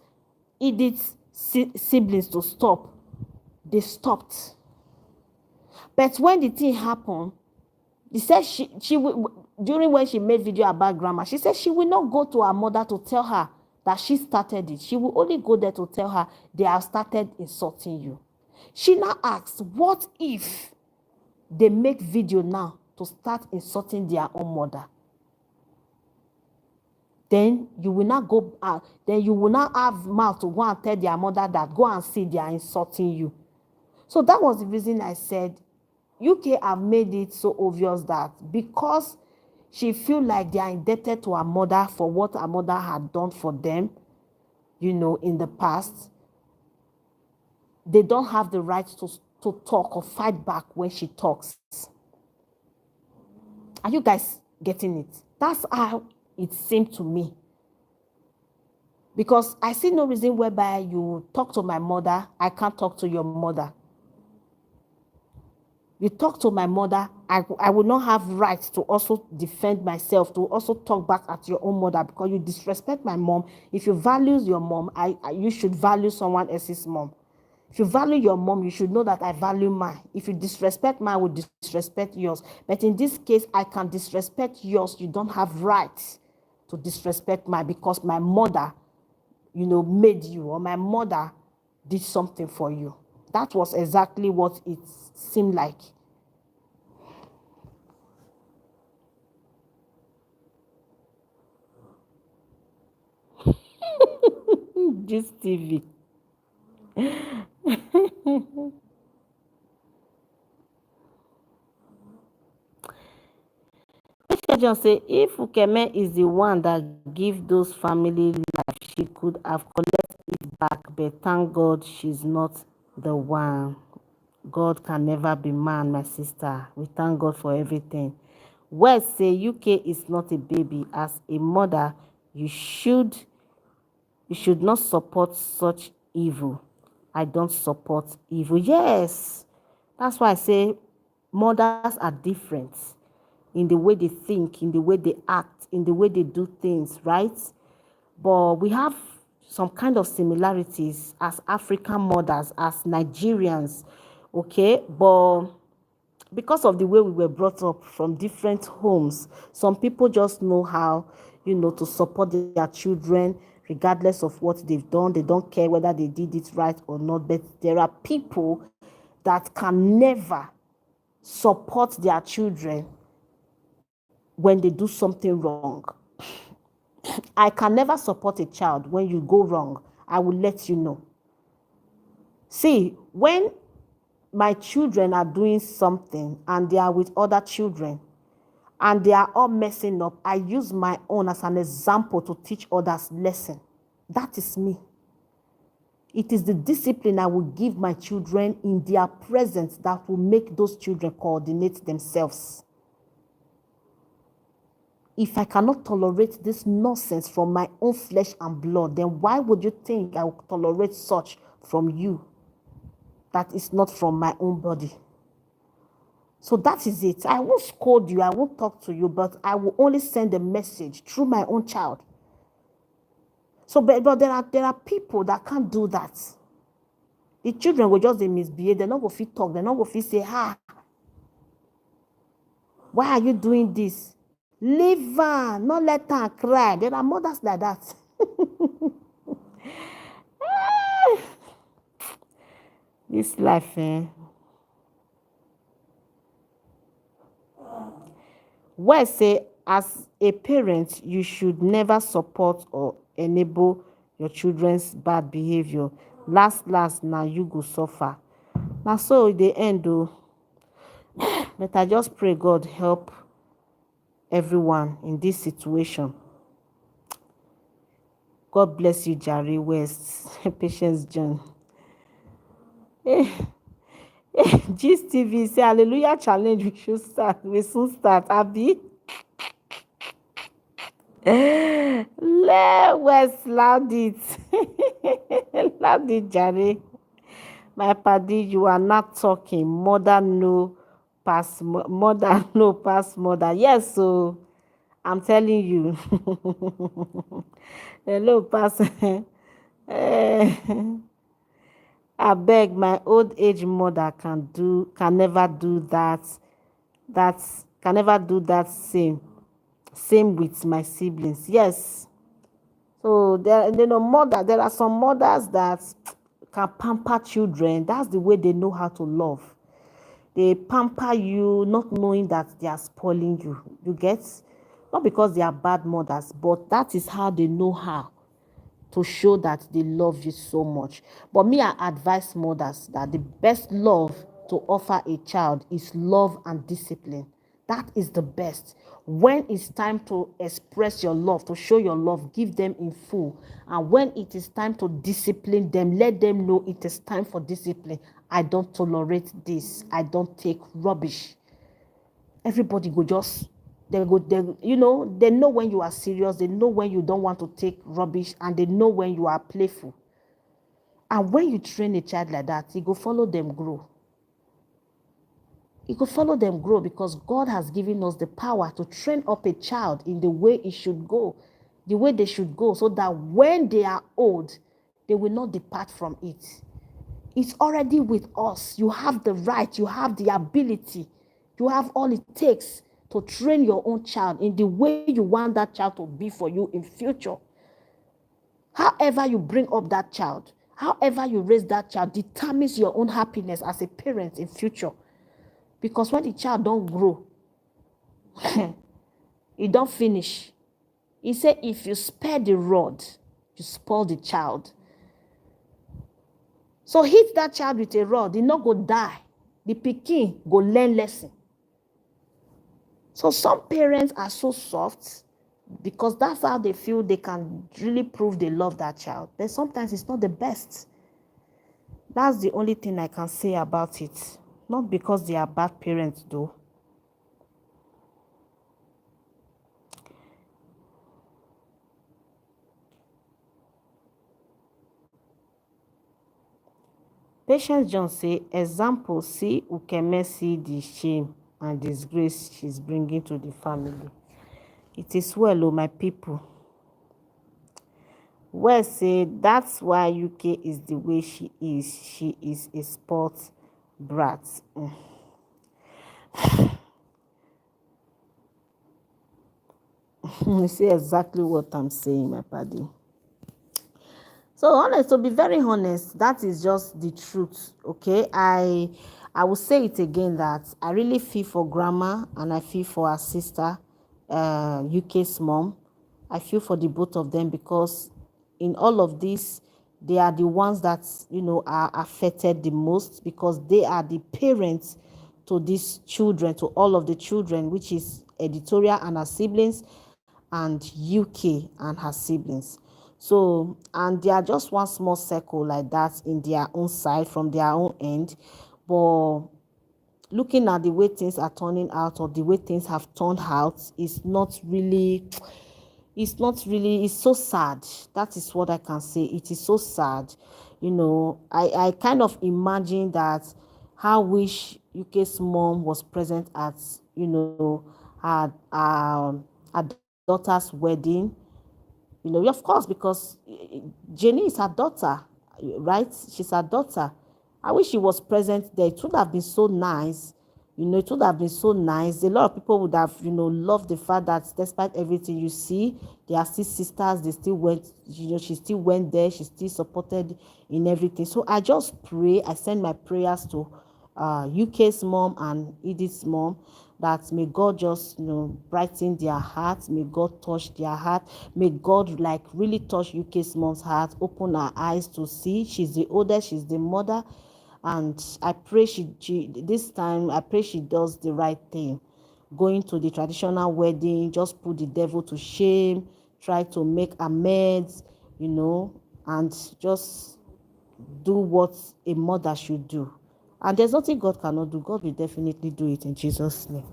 Edith's siblings to stop, they stopped. But when the thing happened, she said she during when she made video about grandma, she said she will not go to her mother to tell her that she started it. She will only go there to tell her they have started insulting you. She now asks, what if they make video now to start insulting their own mother? Then you will not go out. Then you will not have mouth to go and tell their mother that go and see they are insulting you. So that was the reason I said UK have made it so obvious that because she feel like they are indebted to her mother for what her mother had done for them, in the past, they don't have the right to talk or fight back when she talks. Are you guys getting it? That's how it seemed to me. Because I see no reason whereby you talk to my mother, I can't talk to your mother. You talk to my mother, I will not have rights to also defend myself, to also talk back at your own mother because you disrespect my mom. If you value your mom, you should value someone else's mom. If you value your mom, you should know that I value mine. If you disrespect mine, I will disrespect yours. But in this case, I can disrespect yours. You don't have rights to disrespect mine because my mother, made you, or my mother did something for you. That was exactly what it seemed like. This TV. Just say if Ukeme is the one that give those family life, she could have collected it back. But thank God she's not the one. God can never be man, my sister. We thank God for everything. West say UK is not a baby. As a mother, you should not support such evil. I don't support evil. Yes. That's why I say mothers are different in the way they think, in the way they act, in the way they do things, right? But we have some kind of similarities as African mothers, as Nigerians, okay? But because of the way we were brought up from different homes, some people just know how, to support their children regardless of what they've done. They don't care whether they did it right or not. But there are people that can never support their children when they do something wrong. I can never support a child when you go wrong. I will let you know. See, when my children are doing something and they are with other children and they are all messing up, I use my own as an example to teach others lesson. That is me. It is the discipline I will give my children in their presence that will make those children coordinate themselves. If I cannot tolerate this nonsense from my own flesh and blood, then why would you think I will tolerate such from you that is not from my own body? So that is it. I won't scold you. I won't talk to you, but I will only send a message through my own child. So, but there are people that can't do that. The children will just misbehave. They're not going to talk. They're not going to say, why are you doing this? Leave her, not let her cry. There are mothers like that. This life, where I say, as a parent, you should never support or enable your children's bad behavior. Last, now you go suffer. Now, so the end, though, but I just pray God help everyone in this situation. God bless you, Jerry West. Patience, John. Gist TV say hallelujah challenge we should start. We soon start. Abi. West loud it. Loud it, Jerry. My paddy, you are not talking. Mother no pass mother no pass mother. Yes, so I'm telling you. Hello, pass. Eh, I beg, my old age mother can never do that. That can never do that same with my siblings. Yes. So there are some mothers that can pamper children. That's the way they know how to love. They pamper you, not knowing that they are spoiling you. You get? Not because they are bad mothers, but that is how they know how to show that they love you so much. But me, I advise mothers that the best love to offer a child is love and discipline. That is the best. When it's time to express your love, to show your love, give them in full. And when it is time to discipline them, let them know it is time for discipline. I don't tolerate this. I don't take rubbish. Everybody go just they know when you are serious, they know when you don't want to take rubbish, and they know when you are playful. And when you train a child like that, he go follow them grow. He could follow them grow, because God has given us the power to train up a child in the way it should go, the way they should go, so that when they are old, they will not depart from it. It's already with us. You have the right, you have the ability, you have all it takes to train your own child in the way you want that child to be for you in future. However you bring up that child, however you raise that child, determines your own happiness as a parent in future. Because when the child don't grow, it don't finish. He said, if you spare the rod, you spoil the child. So hit that child with a rod, he not go die. The pikin go learn lesson. So some parents are so soft because that's how they feel they can really prove they love that child. But sometimes it's not the best. That's the only thing I can say about it. Not because they are bad parents, though. Patience John say, example, see Ukeme see the shame and disgrace she's bringing to the family. It is well, oh, my people. Well, say that's why UK is the way she is. She is a sport brat. You see exactly what I'm saying, my buddy. So honest, to be very honest, that is just the truth. Okay, I will say it again that I really feel for grandma and I feel for her sister, UK's mom. I feel for the both of them, because in all of this, they are the ones that are affected the most, because they are the parents to these children, to all of the children, which is Editorial and her siblings, and UK and her siblings. So, and they are just one small circle like that in their own side, from their own end. But looking at the way things are turning out, or the way things have turned out, it's so sad. That is what I can say. It is so sad. I kind of imagine that how wish UK's mom was present at, her daughter's wedding. Of course, because Jenny is her daughter, right? She's her daughter. I wish she was present there. It would have been so nice. It would have been so nice. A lot of people would have, loved the fact that despite everything, you see, they are still sisters. They still went, she still went there. She still supported in everything. So I just pray. I send my prayers to UK's mom and Edith's mom, that may God just, brighten their hearts. May God touch their heart. May God like really touch UK's mom's heart, open her eyes to see. She's the oldest, she's the mother. And I pray she this time, I pray she does the right thing. Going to the traditional wedding, just put the devil to shame, try to make amends, and just do what a mother should do. And there's nothing God cannot do. God will definitely do it in Jesus' name.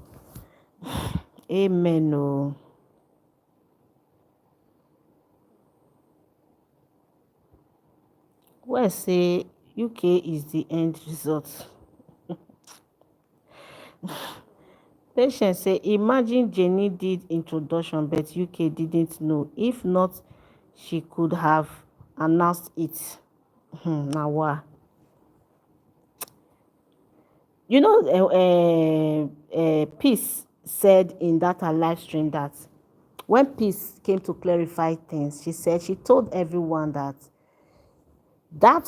Amen. Oh. Well, say UK is the end result. Patient say, imagine Jenny did introduction, but UK didn't know. If not, she could have announced it. Now what? Peace said in that her live stream that when Peace came to clarify things, she said she told everyone that they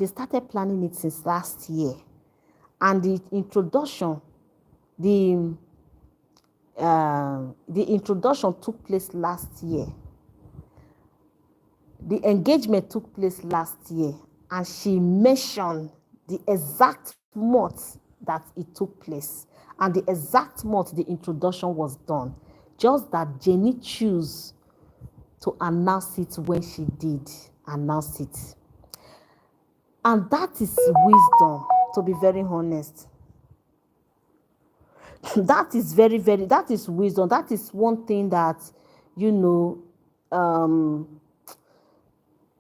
started planning it since last year, and the the introduction took place last year. The engagement took place last year, and she mentioned the exact month that it took place and the exact month the introduction was done. Just that Jenny chose to announce it when she did announce it. And that is wisdom, to be very honest. That is that is wisdom. That is one thing that,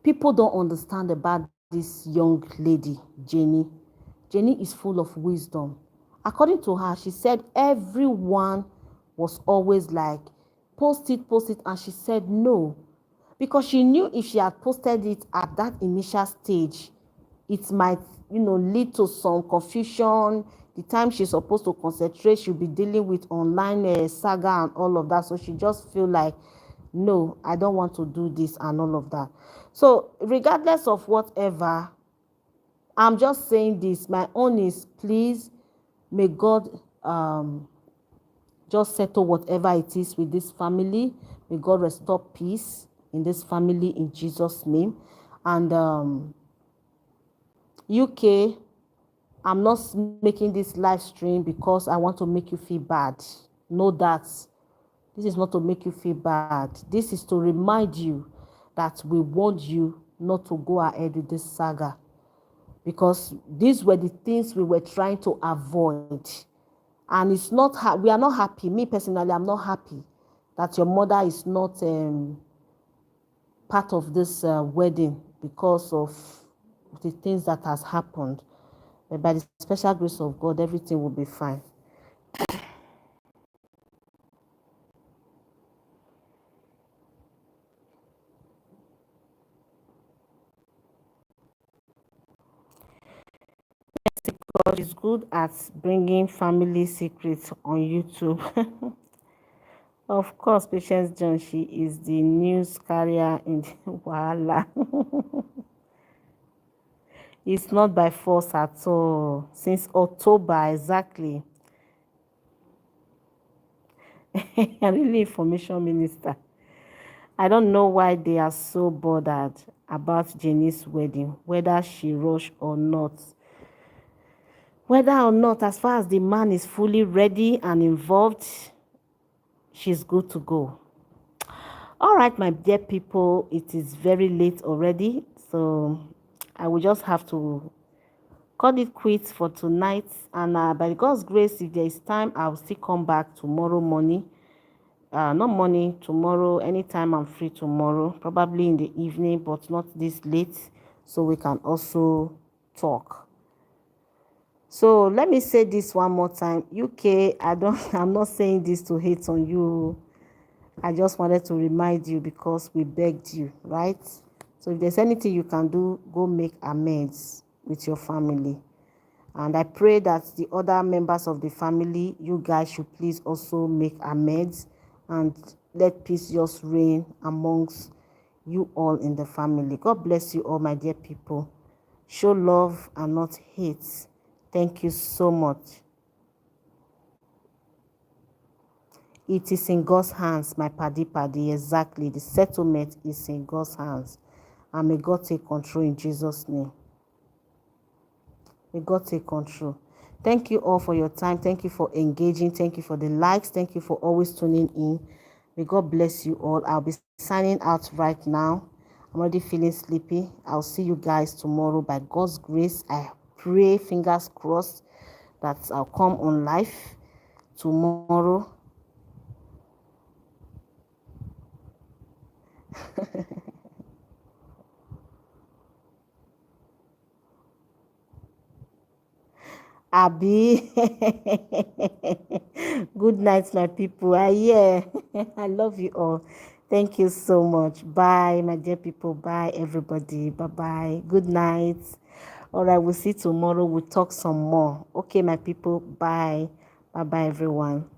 people don't understand about this young lady, Jenny. Jenny is full of wisdom. According to her, she said everyone was always like, post it. And she said no. Because she knew if she had posted it at that initial stage, it might, lead to some confusion. The time she's supposed to concentrate, she'll be dealing with online saga and all of that. So she just feel like, no, I don't want to do this and all of that. So regardless of whatever, I'm just saying this. My own is, please, may God just settle whatever it is with this family. May God restore peace in this family in Jesus' name. And UK, I'm not making this live stream because I want to make you feel bad. Know that this is not to make you feel bad. This is to remind you that we want you not to go ahead with this saga, because these were the things we were trying to avoid. And it's not, we are not happy. Me personally, I'm not happy that your mother is not part of this wedding because of the things that has happened. But by the special grace of God, everything will be fine. God is good at bringing family secrets on YouTube. Of course, Patience John, she is the news carrier in Wahala. It's not by force at all. Since October, exactly. I'm really information minister. I don't know why they are so bothered about Jenny's wedding, whether she rushed or not. Whether or not, as far as the man is fully ready and involved, she's good to go. All right, my dear people, it is very late already, so I will just have to call it quits for tonight. And by God's grace, if there is time, I'll still come back tomorrow morning. Not morning, tomorrow, anytime I'm free tomorrow, probably in the evening, but not this late, so we can also talk. So let me say this one more time. UK, I'm not saying this to hate on you. I just wanted to remind you because we begged you, right? So if there's anything you can do, go make amends with your family. And I pray that the other members of the family, you guys should please also make amends and let peace just reign amongst you all in the family. God bless you all, my dear people. Show love and not hate. Thank you so much. It is in God's hands, my paddy. Exactly. The settlement is in God's hands. And may God take control in Jesus' name. May God take control. Thank you all for your time. Thank you for engaging. Thank you for the likes. Thank you for always tuning in. May God bless you all. I'll be signing out right now. I'm already feeling sleepy. I'll see you guys tomorrow by God's grace. I pray, fingers crossed, that I'll come on live tomorrow. Abi. Good night, my people. Yeah. I love you all. Thank you so much. Bye, my dear people. Bye, everybody. Bye-bye. Good night. All right, we'll see tomorrow. We'll talk some more. Okay, my people. Bye. Bye-bye, everyone.